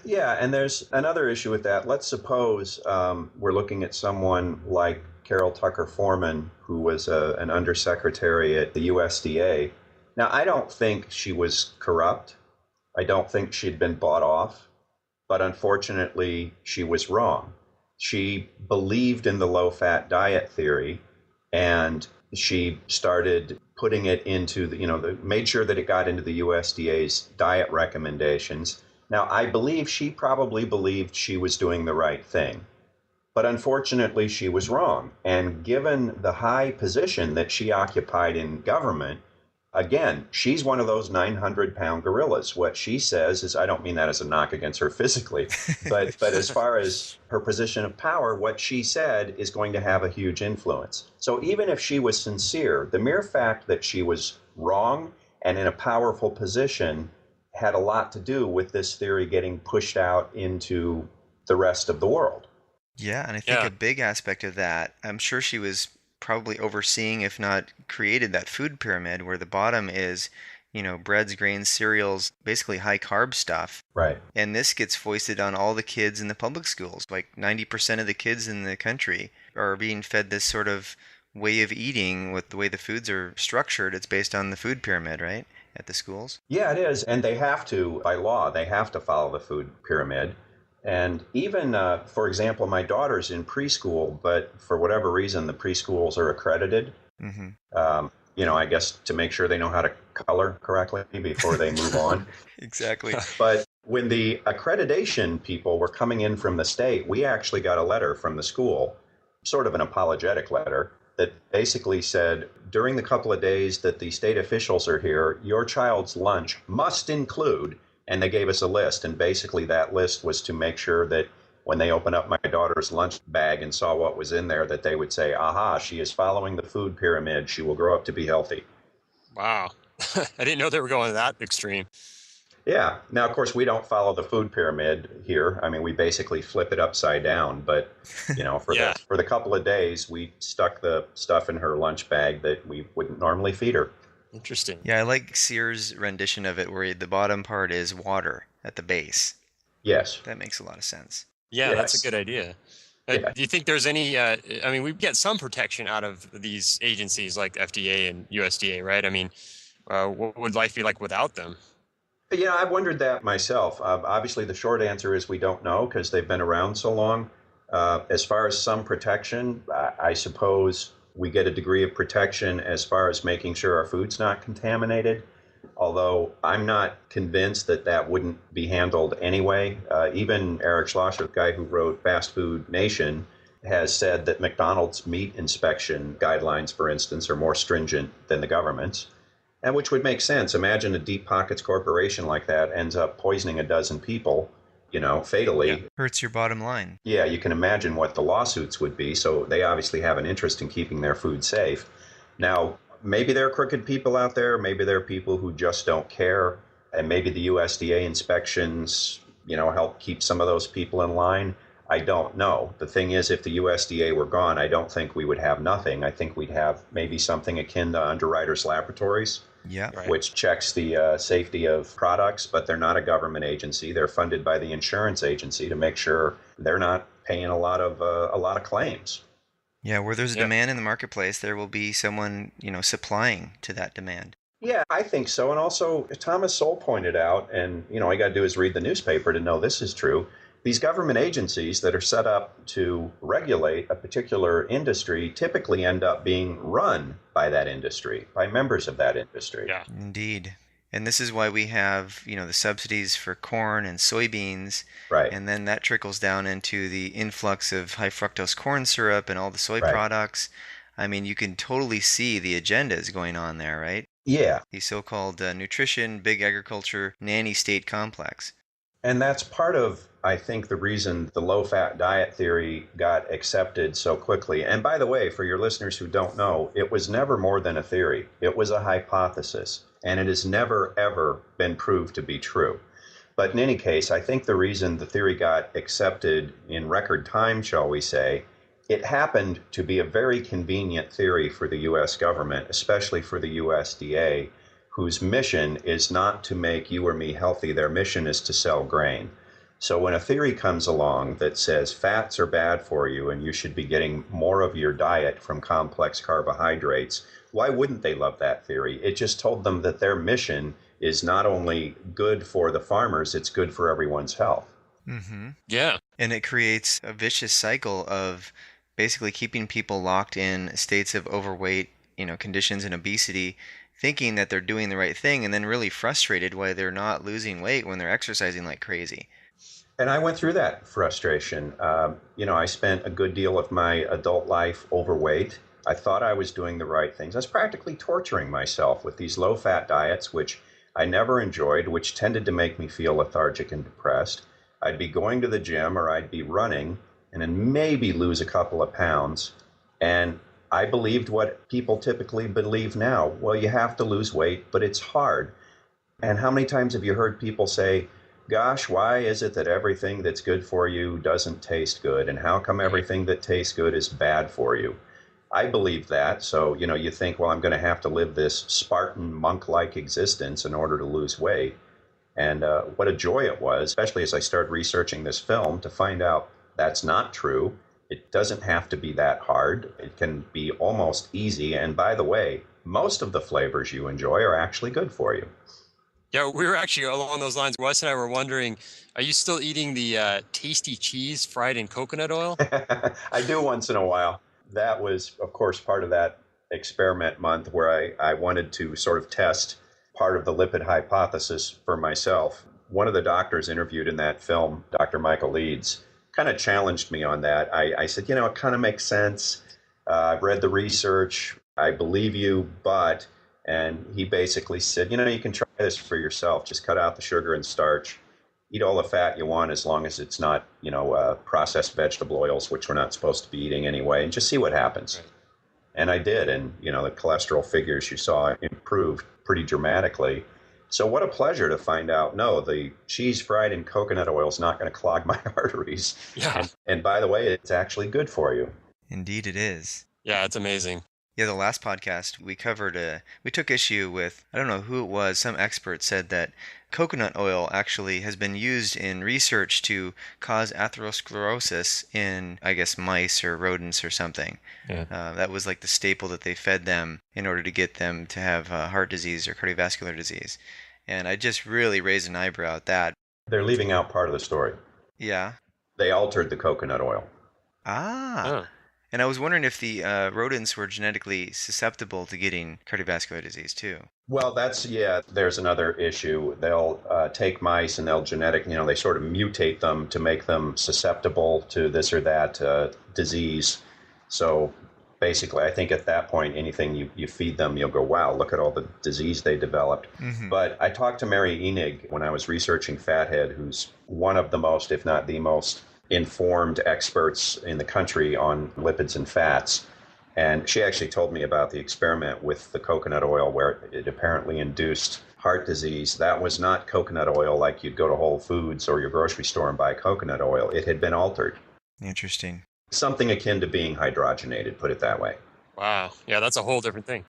Yeah, and there's another issue with that. Let's suppose we're looking at someone like Carol Tucker Foreman, who was an undersecretary at the USDA. Now, I don't think she was corrupt. I don't think she'd been bought off, but unfortunately, she was wrong. She believed in the low fat diet theory, and she started putting it into made sure that it got into the USDA's diet recommendations. Now, I believe she probably believed she was doing the right thing, but unfortunately, she was wrong. And given the high position that she occupied in government, again, she's one of those 900-pound gorillas. What she says is, I don't mean that as a knock against her physically, but as far as her position of power, what she said is going to have a huge influence. So even if she was sincere, the mere fact that she was wrong and in a powerful position had a lot to do with this theory getting pushed out into the rest of the world. Yeah, and I think a big aspect of that, I'm sure she was probably overseeing, if not created, that food pyramid where the bottom is, breads, grains, cereals, basically high carb stuff. Right. And this gets foisted on all the kids in the public schools. Like 90% of the kids in the country are being fed this sort of way of eating with the way the foods are structured. It's based on the food pyramid, right? At the schools. Yeah, it is. And they have to, by law, they have to follow the food pyramid. And even, for example, my daughter's in preschool, but for whatever reason, the preschools are accredited. Mm-hmm. I guess to make sure they know how to color correctly before they move on. Exactly. But when the accreditation people were coming in from the state, we actually got a letter from the school, sort of an apologetic letter, that basically said, during the couple of days that the state officials are here, your child's lunch must include, and they gave us a list. And basically that list was to make sure that when they opened up my daughter's lunch bag and saw what was in there, that they would say, aha, she is following the food pyramid. She will grow up to be healthy. Wow. I didn't know they were going that extreme. Yeah. Now, of course, we don't follow the food pyramid here. I mean, we basically flip it upside down. But, for the couple of days, we stuck the stuff in her lunch bag that we wouldn't normally feed her. Interesting. Yeah, I like Sears' rendition of it where the bottom part is water at the base. Yes. That makes a lot of sense. Yeah, Yes. That's a good idea. Yeah. Do you think there's any, we get some protection out of these agencies like FDA and USDA, right? I mean, what would life be like without them? Yeah, I've wondered that myself. Obviously, the short answer is we don't know because they've been around so long. As far as some protection, I suppose we get a degree of protection as far as making sure our food's not contaminated. Although I'm not convinced that that wouldn't be handled anyway. Even Eric Schlosser, the guy who wrote Fast Food Nation, has said that McDonald's meat inspection guidelines, for instance, are more stringent than the government's. And which would make sense. Imagine a deep pockets corporation like that ends up poisoning a dozen people, fatally. Yeah. Hurts your bottom line. Yeah, you can imagine what the lawsuits would be. So they obviously have an interest in keeping their food safe. Now, maybe there are crooked people out there. Maybe there are people who just don't care. And maybe the USDA inspections, help keep some of those people in line. I don't know. The thing is, if the USDA were gone, I don't think we would have nothing. I think we'd have maybe something akin to Underwriters Laboratories. Yeah. Right. Which checks the safety of products, but they're not a government agency. They're funded by the insurance agency to make sure they're not paying a lot of claims. Yeah, where there's a demand in the marketplace, there will be someone, supplying to that demand. Yeah, I think so. And also, Thomas Sowell pointed out, and all you got to do is read the newspaper to know this is true. These government agencies that are set up to regulate a particular industry typically end up being run by that industry, by members of that industry. Yeah. Indeed. And this is why we have, the subsidies for corn and soybeans. Right. And then that trickles down into the influx of high fructose corn syrup and all the soy products. I mean, you can totally see the agendas going on there, right? Yeah. The so-called nutrition, big agriculture, nanny state complex. And that's part of, I think, the reason the low-fat diet theory got accepted so quickly. And by the way, for your listeners who don't know, it was never more than a theory. It was a hypothesis, and it has never, ever been proved to be true. But in any case, I think the reason the theory got accepted in record time, shall we say, it happened to be a very convenient theory for the U.S. government, especially for the USDA, whose mission is not to make you or me healthy. Their mission is to sell grain. So when a theory comes along that says fats are bad for you and you should be getting more of your diet from complex carbohydrates, why wouldn't they love that theory? It just told them that their mission is not only good for the farmers, it's good for everyone's health. Yeah. And it creates a vicious cycle of basically keeping people locked in states of overweight, conditions and obesity, thinking that they're doing the right thing, and then really frustrated why they're not losing weight when they're exercising like crazy. And I went through that frustration. I spent a good deal of my adult life overweight. I thought I was doing the right things. I was practically torturing myself with these low-fat diets, which I never enjoyed, which tended to make me feel lethargic and depressed. I'd be going to the gym or I'd be running and then maybe lose a couple of pounds. And I believed what people typically believe now. Well, you have to lose weight, but it's hard. And how many times have you heard people say, gosh, why is it that everything that's good for you doesn't taste good? And how come everything that tastes good is bad for you? I believe that. So, you think, well, I'm going to have to live this Spartan monk-like existence in order to lose weight. And what a joy it was, especially as I started researching this film, to find out that's not true. It doesn't have to be that hard. It can be almost easy. And by the way, most of the flavors you enjoy are actually good for you. Yeah, we were actually along those lines. Wes and I were wondering, are you still eating the tasty cheese fried in coconut oil? I do once in a while. That was, of course, part of that experiment month where I wanted to sort of test part of the lipid hypothesis for myself. One of the doctors interviewed in that film, Dr. Michael Leeds, kind of challenged me on that. I said, it kind of makes sense. I've read the research. I believe you, but... And he basically said, you can try this for yourself. Just cut out the sugar and starch. Eat all the fat you want as long as it's not, processed vegetable oils, which we're not supposed to be eating anyway, and just see what happens. Right. And I did. And, the cholesterol figures you saw improved pretty dramatically. So what a pleasure to find out, no, the cheese fried in coconut oil is not going to clog my arteries. Yeah. And by the way, it's actually good for you. Indeed it is. Yeah, it's amazing. Yeah, the last podcast we took issue with, I don't know who it was, some expert said that coconut oil actually has been used in research to cause atherosclerosis in, I guess, mice or rodents or something. Yeah. That was like the staple that they fed them in order to get them to have heart disease or cardiovascular disease. And I just really raised an eyebrow at that. They're leaving out part of the story. Yeah. They altered the coconut oil. Ah. Oh. And I was wondering if the rodents were genetically susceptible to getting cardiovascular disease too. Well, there's another issue. They'll take mice and they'll they sort of mutate them to make them susceptible to this or that disease. So basically, I think at that point, anything you feed them, you'll go, wow, look at all the disease they developed. Mm-hmm. But I talked to Mary Enig when I was researching Fathead, who's one of the most, if not the most, informed experts in the country on lipids and fats. And she actually told me about the experiment with the coconut oil where it apparently induced heart disease. That was not coconut oil like you'd go to Whole Foods or your grocery store and buy coconut oil. It had been altered. Interesting. Something akin to being hydrogenated, put it that way. Wow. Yeah, that's a whole different thing.